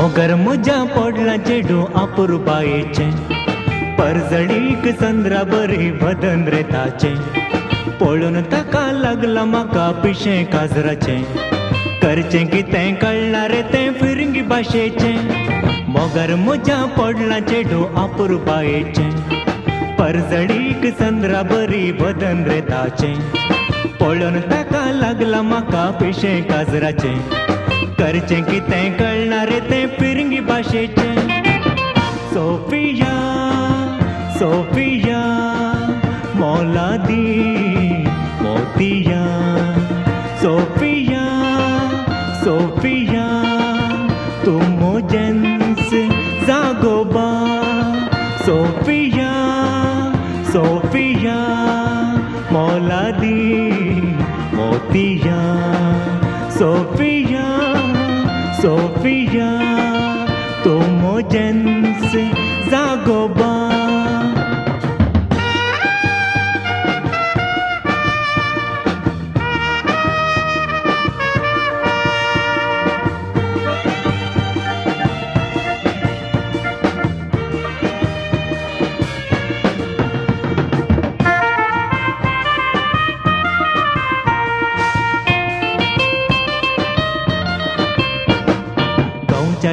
मोगर मुजा पडला चेडू अपुरबायेचे परजडीक संद्रा बरी बदन रे ताचे पळून ताका लागला म्हाका पिशें काजराचे करचें कितें कळना रे तें फिरंगी भाशेचें मोगर मुजा पडला चेडू अपुरबायेचे परजडीक संद्रा बरी बदन रे ताचे पळून ताका लागला म्हाका पिशें काजराचे करचें कितें कळना रे तें फिरंगी भाशेचें सोफिया सोफिया मौलादी मोतिया सोफिया सोफिया तुम मोजेंस जागोबा सोफिया सोफिया मौलादी मोतिया सोफिया सोफिया तुम मोजेंस जागोबा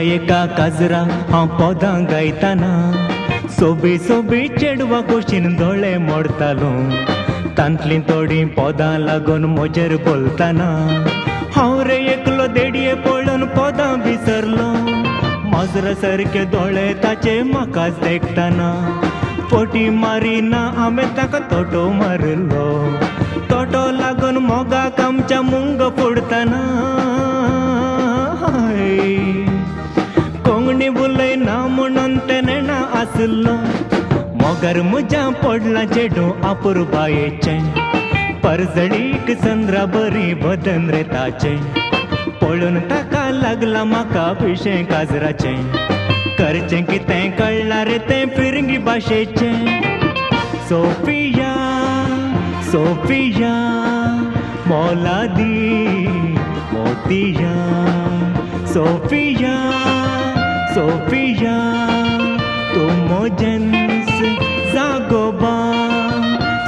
एका काजरा हांव पोदां गायताना सोबी सोबी चेडवा कुशीन दोळे मोडतालो तांतलीं थोडीं पोदां लागून मोजेर बोलताना हांव रे एकलो देडये पळोवन पोदां विसरलो माजरा सारके दोळे ताचे म्हाकाच देखताना फोटी मारिना हांवें ताका तोटो मारलो तोटो लागून मोगाक आमच्या मुंग फोडताना कोंगणी बुलयना म्हणून ते नेणा आसलो मोगर मुजा पडला चेडू अपुरबायेचे परजडीक संद्रा बरी बदन रे ताचे पळून ताका लागला म्हाका पिशें काजराचे करचें कितें कळना रे तें फिरंगी भाशेचें सोफिया सोफिया मौलादी मोतिया सोफिया सोफिया तुम मोजेंस जागोबा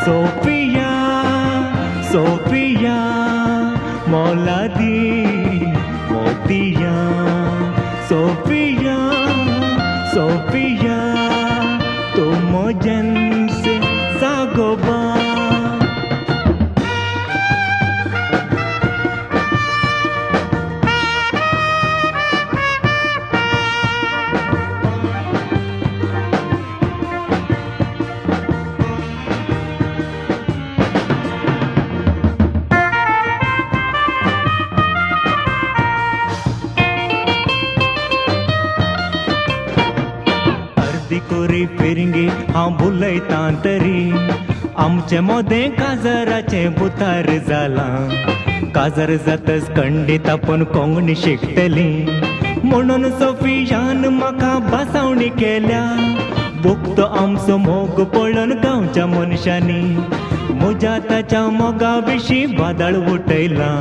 सोफिया सोफिया मौलादी मोतिया सोफिया सोफिया तुम मोजेंस जागोबा कोरी फिरंगी हांव बुलयतां तरी आमचे मोदें काजराचे बुतार जालां काजर जातच कंडी तापून कोंगणी शिकतली म्हणून सोफियान म्हाका बासावणी केल्या बुकतो आमचो मोग पळोवन गांवच्या मनशांनी म्हज्या ताच्या मोगा विशीं वादळ उठयला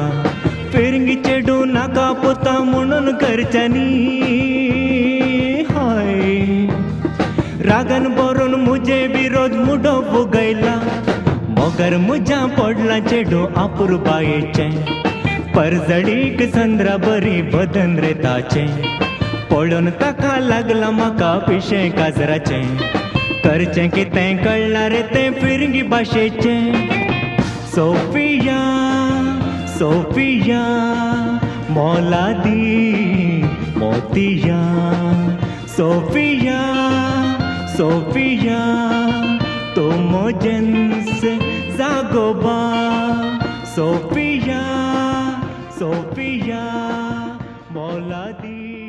फिरंगी चेडू नाका पुता म्हणून घरच्यांनी हय रागन बरोवन मुझे विरोध मुडो फुगयला मोगर मुजा पडला चेडू अपुरबायेचे परजडीक संद्रा बरी बदन रे ताचे पळोवन ताका लागला म्हाका पिशें काजराचे करचें कितें कळना रे तें फिरंगी भाशेचें सोफिया सोफिया मौलादी मोतिया सोफिया सोफिया तुम मोजेंस जागोबा सोफिया सोफिया मौलादी